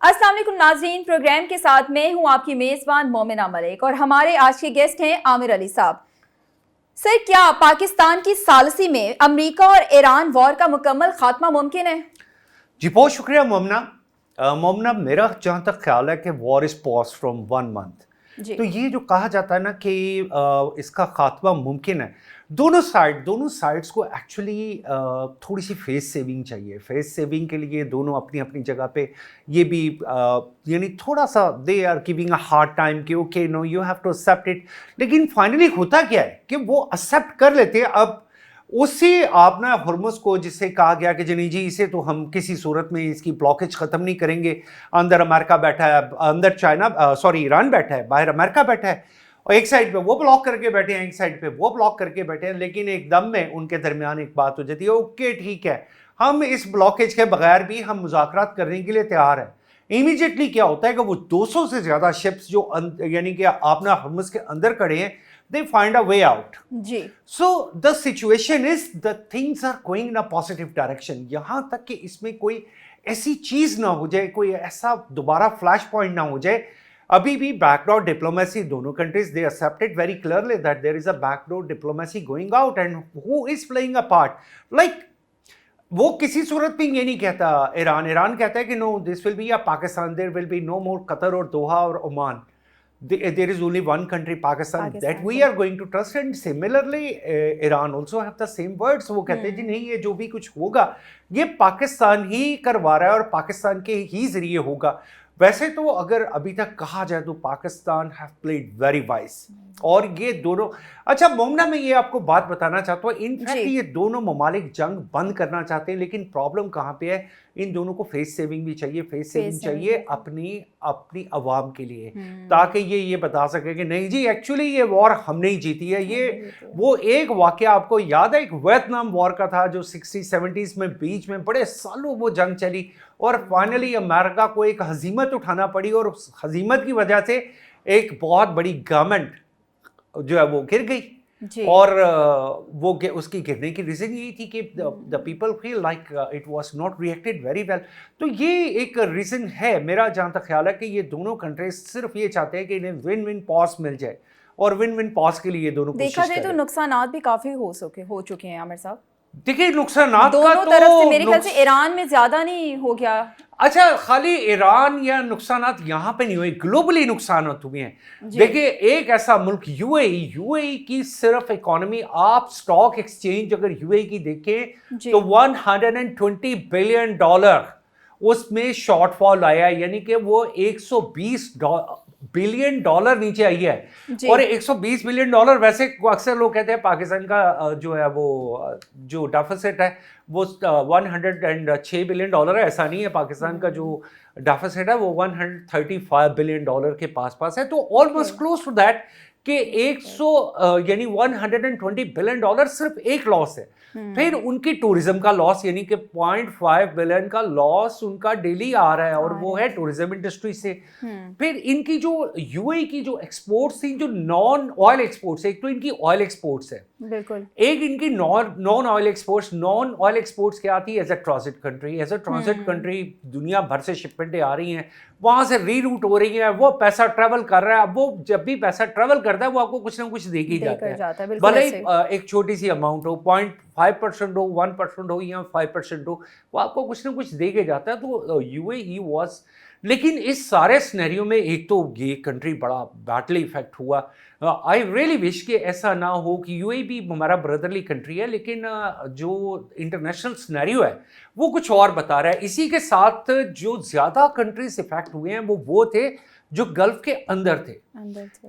अस्सलाम वालेकुम नाज़रीन, प्रोग्राम के साथ मैं हूं आपकी मेज़बान मोमिना मलिक और हमारे आज के गेस्ट हैं आमिर अली साहब। सर, क्या पाकिस्तान की सालसी में अमेरिका और ईरान वॉर का मुकम्मल खात्मा मुमकिन है? जी बहुत शुक्रिया मोमना। मोमना, मेरा जहाँ तक ख्याल है कि वॉर इज़ पॉज फ्रॉम 1 मंथ। जी तो ये जो कहा जाता है ना कि इसका खात्मा मुमकिन है, दोनों साइड्स को एक्चुअली थोड़ी सी फेस सेविंग चाहिए। फेस सेविंग के लिए दोनों अपनी अपनी जगह पे ये भी यानी थोड़ा सा they are giving a hard time कि okay no you have to accept it. लेकिन फाइनली होता क्या है कि वो एक्सेप्ट कर लेते हैं। अब उसी आपने हुर्मुज़ को, जिससे कहा गया कि जी जी इसे तो हम किसी सूरत में इसकी ब्लॉकेज ख़त्म नहीं करेंगे, अंदर अमेरिका बैठा है, अंदर ईरान बैठा है, बाहर अमेरिका बैठा है, और एक साइड पे वो ब्लॉक करके बैठे हैं, एक साइड पे वो ब्लॉक करके बैठे हैं। लेकिन एकदम में उनके दरमियान एक बात हो जाती है, ओके ठीक है, हम इस ब्लॉकेज के बगैर भी हम मुज़ाकरात करने के लिए तैयार हैं। इमीडिएटली क्या होता है कि वो 200 से ज़्यादा शिप्स जो यानी कि आपने हुर्मुज़ के अंदर खड़े हैं, they find a way out. Ji So the situation is the things are going in a positive direction. यहाँ तक कि इसमें कोई ऐसी चीज ना हो जाए, कोई ऐसा दोबारा फ्लैश पॉइंट ना हो जाए। अभी भी बैकडोर डिप्लोमेसी, दोनों countries they accepted very clearly that there is a backdoor diplomacy going out and who is playing a part. Like वो किसी सूरत में ये नहीं कहता ईरान कहता है कि no this will be a Pakistan, there will be no more Qatar और दोहा और Oman. There is only one country, Pakistan, that we are going to trust. And similarly, Iran also have the same words. वो कहते हैं जी नहीं, ये जो भी कुछ होगा ये पाकिस्तान ही करवा रहा है और पाकिस्तान के ही जरिए होगा। वैसे तो अगर अभी तक कहा जाए तो Pakistan have played very wise, और ये दोनों, अच्छा मोमना, मैं ये आपको बात बताना चाहता हूँ, इनफैक्ट ये दोनों ममालिक जंग बंद करना चाहते हैं, लेकिन प्रॉब्लम कहाँ पे है, इन दोनों को फेस सेविंग भी चाहिए, फेस सेविंग चाहिए अपनी अवाम के लिए, ताकि ये बता सके कि नहीं जी एक्चुअली ये वॉर हमने ही जीती है। ये वो एक वाकया आपको याद है, एक वियतनाम वॉर का था जो 60-70s में बीच में बड़े सालों वो जंग चली और फाइनली अमेरिका को एक हजीमत उठाना पड़ी, और उस हजीमत की वजह से एक बहुत बड़ी गवर्नमेंट जो है वो गिर गई। और वो उसकी गिरने की रीजन यही थी कि the people feel like it was not reacted very well. तो ये एक रीजन है मेरा जहाँ तक ख्याल है कि ये दोनों कंट्रीज सिर्फ ये चाहते हैं कि इन्हें विन विन पॉज मिल जाए, और विन विन पॉज के लिए दोनों देखा जाए तो नुकसान भी काफी हो चुके हैं आमिर साहब। देखिए नुकसान दोनों तरफ से मेरे ख्याल से ईरान में ज्यादा नहीं हो गया। अच्छा, खाली ईरान या नुकसानात यहाँ पे नहीं हुए, ग्लोबली नुकसानात हुए हैं। देखिए एक ऐसा मुल्क यूएई की सिर्फ इकोनॉमी, आप स्टॉक एक्सचेंज अगर यूएई की देखें तो $120 बिलियन उसमें शॉर्टफॉल आया है, यानी कि वो $120 बिलियन नीचे आई है। और $120 बिलियन, वैसे अक्सर लोग कहते हैं पाकिस्तान का जो है वो जो डेफिसिट है वो $106 बिलियन है। ऐसा नहीं है, पाकिस्तान का जो डेफिसिट है वो $135 बिलियन के पास है। तो ऑलमोस्ट क्लोज टू दैट कि 100 यानी $120 बिलियन सिर्फ एक लॉस है। फिर उनकी टूरिज्म का लॉस, यानी कि 0.5 बिलियन का लॉस उनका डेली आ रहा है, और वो है टूरिज्म इंडस्ट्री से। फिर इनकी जो यूएई की जो एक्सपोर्ट्स थी, जो नॉन ऑयल एक्सपोर्ट्स है, एक तो इनकी ऑयल एक्सपोर्ट्स है बिल्कुल, एक इनकी नॉन ऑयल एक्सपोर्ट्स क्या आती है, एज अ ट्रांजिट कंट्री दुनिया भर से शिपमेंटें आ रही हैं, वहां से रीरूट हो रही है, वो पैसा ट्रेवल कर रहा है। अब वो जब भी पैसा ट्रेवल करता है वो आपको कुछ ना कुछ दे ही जाता है, भले ही एक छोटी सी अमाउंट हो, 0.5% हो, 1% हो या 5% हो, वो आपको कुछ ना कुछ दे के जाता है। तो यूएई वॉज, लेकिन इस सारे सिनेरियो में एक तो ये कंट्री बड़ा बैटली इफेक्ट हुआ। आई रियली विश कि ऐसा ना हो कि यूएई भी हमारा ब्रदरली कंट्री है, लेकिन जो इंटरनेशनल सिनेरियो है वो कुछ और बता रहा है। इसी के साथ जो ज़्यादा कंट्रीज इफेक्ट हुए हैं वो थे जो गल्फ के अंदर थे।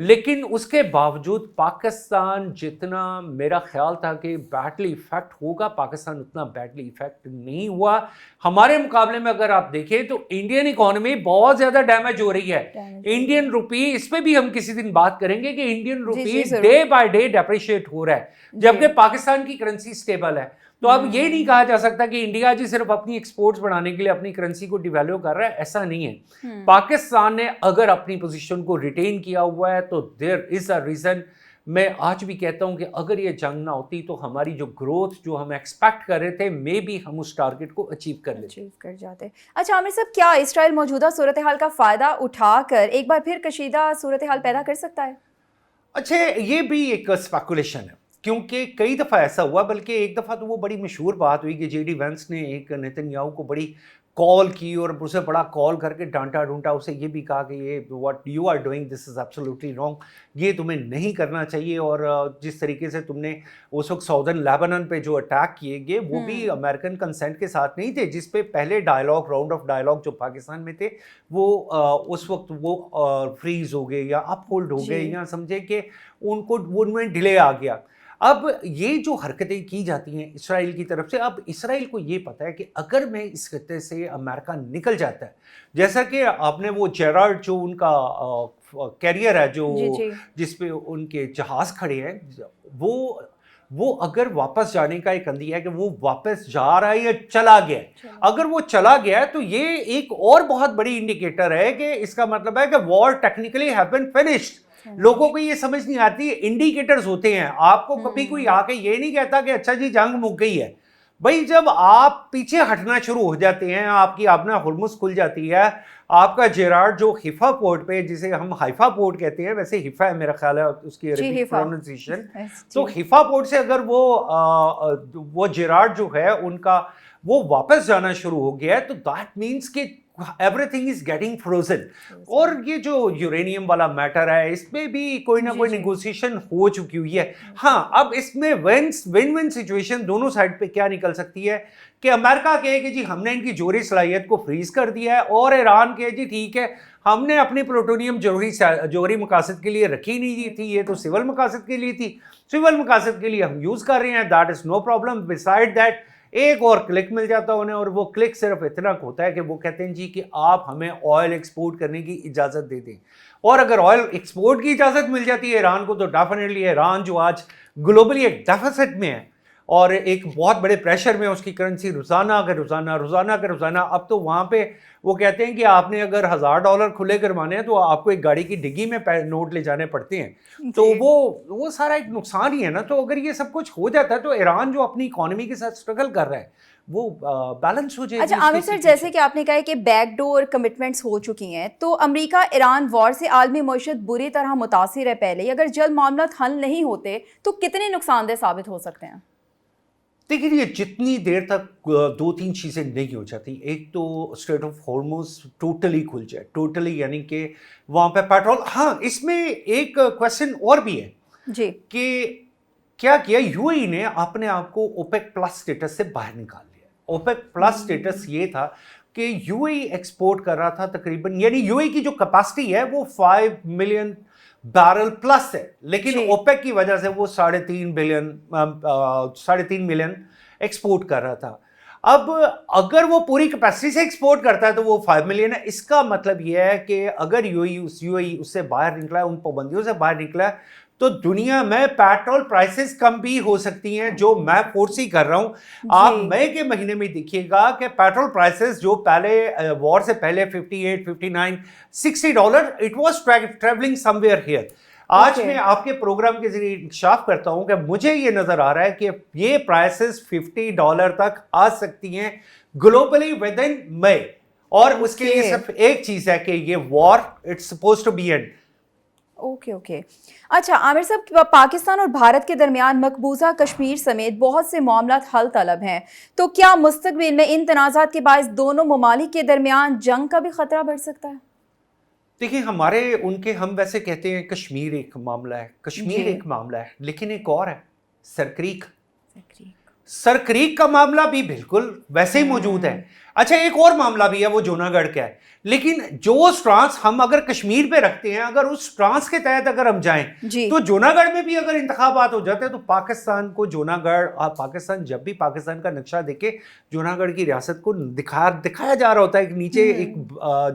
लेकिन उसके बावजूद पाकिस्तान जितना मेरा ख्याल था कि बैडली इफेक्ट होगा, पाकिस्तान उतना बैडली इफेक्ट नहीं हुआ। हमारे मुकाबले में अगर आप देखें तो इंडियन इकोनॉमी बहुत ज़्यादा डैमेज हो रही है। इंडियन रुपी, इस पे भी हम किसी दिन बात करेंगे कि Indian rupee day by day depreciate हो रहा है, जबकि पाकिस्तान की करेंसी स्टेबल है। तो अब ये नहीं कहा जा सकता कि इंडिया जी सिर्फ अपनी एक्सपोर्ट्स बढ़ाने के लिए अपनी करेंसी को डिवैल्यू कर रहा है, ऐसा नहीं है। पाकिस्तान ने अगर अपनी पोजीशन को रिटेन किया हुआ है तो देयर इज अ रीजन मैं आज भी कहता हूं कि अगर ये जंग ना होती तो हमारी जो ग्रोथ जो हम एक्सपेक्ट कर रहे थे मे बी हम उस टारगेट को अचीव कर लेते। अचीव कर जाते। अच्छा आमिर साहब, क्या इसराइल मौजूदा सूरत हाल का फ़ायदा उठाकर एक बार फिर कशीदा सूरत हाल पैदा कर सकता है? अच्छा, ये भी एक स्पेकुलेशन है क्योंकि कई दफ़ा ऐसा हुआ, बल्कि एक दफ़ा तो वो बड़ी मशहूर बात हुई कि जेडी वेंस ने एक नेतन्याहू को बड़ी कॉल की और उसे बड़ा कॉल करके डांटा ढूंढा, उसे ये भी कहा कि ये what you are doing this is absolutely wrong, ये तुम्हें नहीं करना चाहिए। और जिस तरीके से तुमने उस वक्त साउदर्न लेबनान पे जो अटैक किए गए वो भी अमेरिकन कंसेंट के साथ नहीं थे, जिस पे पहले डायलॉग राउंड ऑफ डायलॉग जो पाकिस्तान में थे वो उस वक्त वो फ्रीज हो गए या अप होल्ड हो गए, या समझे कि उनको उनमें डिले आ गया। अब ये जो हरकतें की जाती हैं इसराइल की तरफ से, अब इसराइल को ये पता है कि अगर मैं इस खत्ते से अमेरिका निकल जाता है, जैसा कि आपने वो जेरार्ड जो उनका कैरियर है जो जिस पे उनके जहाज खड़े हैं, वो अगर वापस जाने का एक अंदिया है कि वो वापस जा रहा है या चला गया है। अगर वो चला गया है तो ये एक और बहुत बड़ी इंडिकेटर है कि इसका मतलब है कि war technically have been finished. लोगों को ये समझ नहीं आती, इंडिकेटर्स होते हैं। आपको कभी कोई आके ये नहीं कहता कि अच्छा जी जंग मुक गई है। भाई जब आप पीछे हटना शुरू हो जाते हैं, आपकी अपना हुर्मुस खुल जाती है, आपका जेरार्ड जो हिफा पोर्ट पे, जिसे हम हाइफा पोर्ट कहते हैं, वैसे हिफा है मेरा ख्याल है उसकी अरबी प्रोनाउंसिएशन, तो हिफा पोर्ट से अगर वो जेरार्ड जो है उनका वो वापस जाना शुरू हो गया है तो दैट मीन्स कि एवरीथिंग इज गेटिंग फ्रोजन। और ये जो यूरेनियम वाला मैटर है इसमें भी कोई ना कोई निगोशिएशन हो चुकी हुई है। हाँ, अब इसमें विन विन सिचुएशन दोनों साइड पे क्या निकल सकती है कि अमेरिका कहे कि जी हमने इनकी जोहरी सलाहियत को फ्रीज कर दिया है, और ईरान कहे जी ठीक है हमने अपनी प्लूटोनियम जोहरी मकासद के लिए रखी नहीं थी, ये तो सिविल मकासद के लिए थी, सिविल मकासद के लिए हम यूज कर रहे हैं, that is no problem. Beside that एक और क्लिक मिल जाता है उन्हें, और वो क्लिक सिर्फ इतना होता है कि वो कहते हैं जी कि आप हमें ऑयल एक्सपोर्ट करने की इजाज़त दे दें। और अगर ऑयल एक्सपोर्ट की इजाज़त मिल जाती है ईरान को तो डेफिनेटली ईरान जो आज ग्लोबली एक डेफिसिट में है और एक बहुत बड़े प्रेशर में, उसकी करेंसी रोज़ाना के रोज़ाना, अब तो वहाँ पे वो कहते हैं कि आपने अगर $1000 खुले करवाने हैं तो आपको एक गाड़ी की डिग्गी में नोट ले जाने पड़ते हैं। तो वो सारा एक नुकसान ही है ना। तो अगर ये सब कुछ हो जाता है तो ईरान जो अपनी इकोनॉमी के साथ स्ट्रगल कर रहा है वो बैलेंस हो जाएगी। अच्छा आमिर सर, जैसे कि आपने कहा कि बैकडोर कमिटमेंट्स हो चुकी हैं, तो अमेरिका ईरान वॉर से आलमी मईशत बुरी तरह मुतासिर है पहले, अगर जल्द मामला हल नहीं होते तो कितने नुकसानदेह साबित हो सकते हैं? देखिए, ये जितनी देर तक दो तीन चीज़ें नहीं हो जाती, एक तो स्ट्रेट ऑफ हॉर्मुज़ टोटली खुल जाए, टोटली, यानी कि वहाँ पे पेट्रोल। हाँ, इसमें एक क्वेश्चन और भी है जी कि क्या किया यूएई ने अपने आप को ओपेक प्लस स्टेटस से बाहर निकाल लिया। ओपेक प्लस स्टेटस ये था कि यूएई एक्सपोर्ट कर रहा था तकरीबन, यानी यूएई की जो कैपेसिटी है वो 5 मिलियन बैरल प्लस है, लेकिन ओपेक की वजह से वो 3.5 मिलियन एक्सपोर्ट कर रहा था। अब अगर वो पूरी कैपेसिटी से एक्सपोर्ट करता है तो वो 5 मिलियन है। इसका मतलब ये है कि अगर यूएई उससे बाहर निकला है, उन पाबंदियों से बाहर निकला है, तो दुनिया में पेट्रोल प्राइसेस कम भी हो सकती हैं, जो मैं फोर्सी कर रहा हूं। आप मई के महीने में देखिएगा कि पेट्रोल प्राइसेस जो पहले वॉर से पहले $58, $59, $60, it was travelling somewhere here. आज मैं आपके प्रोग्राम के जरिए इंकशाफ करता हूं कि मुझे ये नजर आ रहा है कि ये प्राइसेस $50 तक आ सकती हैं ग्लोबली विद इन मई। और उसके लिए सिर्फ एक चीज है कि ये war it's supposed to be end. Okay. अच्छा आमिर साहब, पाकिस्तान और भारत के दरमियान मकबूजा कश्मीर समेत बहुत से मामला हल तलब हैं, तो क्या मुस्तकबिल में इन तनाज़ात के बायस दोनों ममालिक के दरमियान जंग का भी खतरा बढ़ सकता है? देखिए, हम वैसे कहते हैं कश्मीर एक मामला है, कश्मीर एक मामला है, लेकिन एक और है सरक्रीक का मामला भी बिल्कुल वैसे ही मौजूद है। अच्छा, एक और मामला भी है, वो जूनागढ़ का है। लेकिन जो स्ट्रांस हम अगर कश्मीर पे रखते हैं, अगर उस स्ट्रांस के तहत अगर हम जाएं तो जूनागढ़ में भी अगर इंतखाबात हो जाते हैं तो पाकिस्तान को जूनागढ़, पाकिस्तान जब भी पाकिस्तान का नक्शा देखे जूनागढ़ की रियासत को दिखाया जा रहा होता है, नीचे एक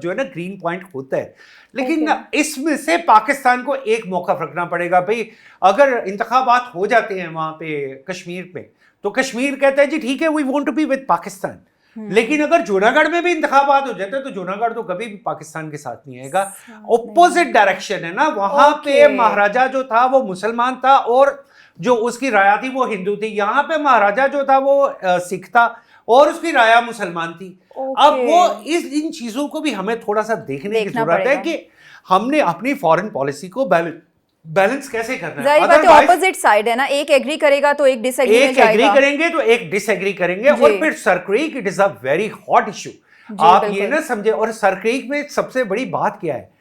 जो है ना ग्रीन पॉइंट होता है। लेकिन इसमें से पाकिस्तान को एक मौका रखना पड़ेगा। भाई अगर इंतखाबात हो जाते हैं वहां पे कश्मीर पे, तो कश्मीर कहता है जी ठीक है, we want to be with Pakistan. लेकिन अगर जूनागढ़ में भी इंतखाबात हो जाते तो जूनागढ़ तो कभी भी पाकिस्तान के साथ नहीं आएगा। ऑपोजिट डायरेक्शन है ना, वहां पे महाराजा जो था वो मुसलमान था और जो उसकी राया थी वो हिंदू थी। यहाँ पे महाराजा जो था वो सिख था और उसकी राया मुसलमान थी। अब वो इन चीजों को भी हमें थोड़ा सा देखने की जरूरत है कि हमने अपनी फॉरेन पॉलिसी को बैलेंस कैसे करना है। अदरवाइज ऑपोजिट साइड है ना, एक एग्री करेगा तो एक डिसएग्री में जाएगा, एग्री करेंगे तो एक डिसएग्री करेंगे। और फिर sir creek it is a very hot issue, आप ये ना समझे। और सर क्रीक में सबसे बड़ी बात क्या है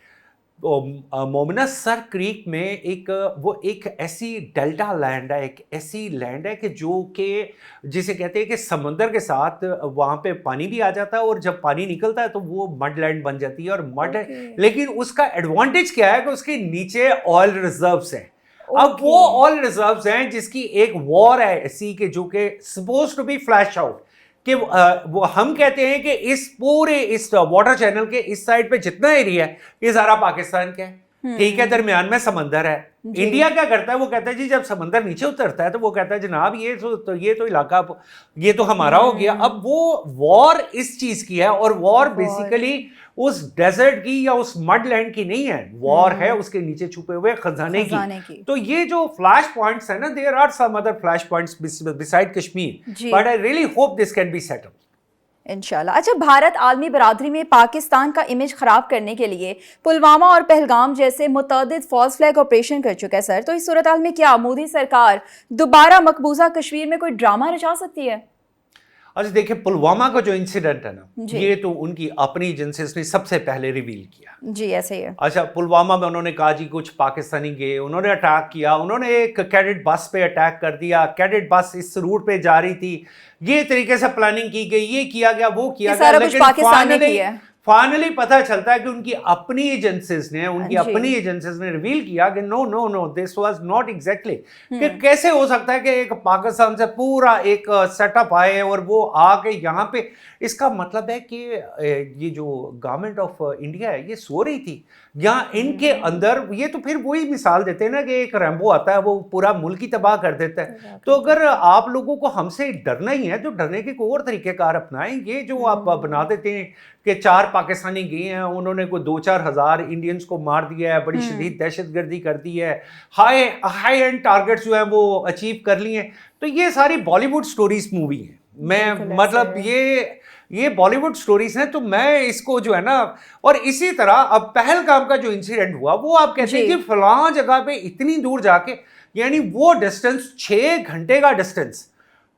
मोमिना, सर क्रीक में एक ऐसी डेल्टा लैंड है, एक ऐसी लैंड है कि जो कि जिसे कहते हैं कि समंदर के साथ वहाँ पे पानी भी आ जाता है और जब पानी निकलता है तो वो मड लैंड बन जाती है। और मड लेकिन उसका एडवांटेज क्या है कि उसके नीचे ऑयल रिजर्व्स हैं। अब वो ऑयल रिजर्व्स हैं जिसकी एक वॉर है ऐसी के जो कि suppose to be flash out कि वो हम कहते हैं कि इस वाटर चैनल के इस साइड पे जितना एरिया है ये सारा पाकिस्तान का है, ठीक है, दरमियान में समंदर है। इंडिया क्या करता है, वो कहता है जी जब समंदर नीचे उतरता है तो वो कहता है जनाब ये तो इलाका ये तो हमारा हो गया। अब वो वॉर इस चीज की है और वॉर बेसिकली उस डेजर्ट की या उस मड लैंड की नहीं है, वॉर है उसके नीचे छुपे हुए खजाने की। तो ये जो फ्लैश पॉइंट्स है ना, there are some other flash points beside Kashmir, but I really hope this can be settled इंशाल्लाह। अच्छा, भारत आलमी बरादरी में पाकिस्तान का इमेज खराब करने के लिए पुलवामा और पहलगाम जैसे मुतअद्दिद फॉल्स फ्लैग ऑपरेशन कर चुका है सर। तो इस सूरत हाल में क्या मोदी सरकार दोबारा मकबूजा कश्मीर में कोई ड्रामा रचा सकती है? अच्छा देखिए, पुलवामा का जो इंसिडेंट है ना, ये तो उनकी अपनी एजेंसीज ने सबसे पहले रिवील किया जी, ऐसे ही है। अच्छा, पुलवामा में उन्होंने कहा जी कुछ पाकिस्तानी गए, उन्होंने अटैक किया, उन्होंने एक कैडेट बस पे अटैक कर दिया, कैडेट बस इस रूट पे जा रही थी, ये तरीके से प्लानिंग की गई, ये किया गया, वो किया गया, लेकिन फाइनली पता चलता है कि उनकी अपनी एजेंसीज ने रिवील किया कि no this was not exactly, कि कैसे हो सकता है कि एक पाकिस्तान से पूरा एक सेटअप आए और वो आके यहाँ पे। इसका मतलब है कि ये जो गवर्नमेंट ऑफ इंडिया है ये सो रही थी यहाँ इनके अंदर। ये तो फिर वही मिसाल देते हैं ना कि एक रैम्बो आता है वो पूरा मुल्क ही तबाह कर देता है। तो अगर आप लोगों को हमसे डरना ही है तो डरने के कोई और तरीकेकार अपनाएं। ये जो आप बना देते हैं कि 4 पाकिस्तानी गए हैं, उन्होंने कोई 2-4 हज़ार इंडियंस को मार दिया है, बड़ी शदीद दहशतगर्दी कर दी है, हाई एंड टारगेट्स जो है वो अचीव कर लिए हैं, तो ये सारी बॉलीवुड स्टोरीज मूवी है। मैं मतलब ये बॉलीवुड स्टोरीज हैं, तो मैं इसको जो है ना, और इसी तरह अब पहलगाम का जो इंसिडेंट हुआ वो आप कहते हैं कि फलां जगह पे इतनी दूर जाके, यानी वो डिस्टेंस 6 घंटे का डिस्टेंस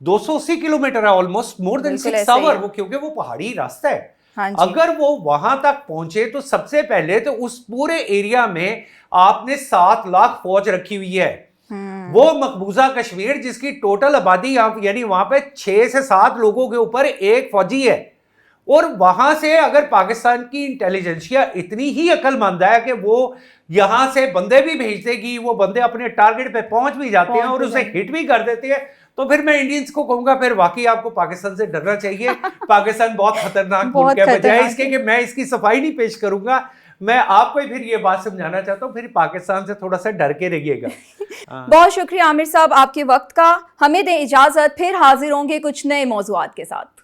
280 किलोमीटर है, ऑलमोस्ट मोर देन 6 आवर, वो क्योंकि वो पहाड़ी रास्ता है। अगर वो वहां तक पहुंचे तो सबसे पहले तो उस पूरे एरिया में आपने 7 लाख फौज रखी हुई है। वो मकबूजा कश्मीर जिसकी टोटल आबादी यानी वहां पे 6 से 7 लोगों के ऊपर एक फौजी है, और वहां से अगर पाकिस्तान की इंटेलिजेंसिया इतनी ही अक्लमंद है कि वो यहां से बंदे भी भेज देगी, वो बंदे अपने टारगेट पे पहुंच भी जाते हैं और उसे हिट भी कर देते हैं, तो फिर मैं इंडियंस को कहूंगा फिर वाकई आपको पाकिस्तान से डरना चाहिए। पाकिस्तान बहुत खतरनाक मुल्क है, बजाय इसके कि मैं इसकी सफाई नहीं पेश करूंगा, मैं आपको फिर ये बात समझाना चाहता हूँ, फिर पाकिस्तान से थोड़ा सा डर के रहिएगा। बहुत शुक्रिया आमिर साहब आपके वक्त का। हमें दें इजाजत, फिर हाजिर होंगे कुछ नए मौजूआत के साथ।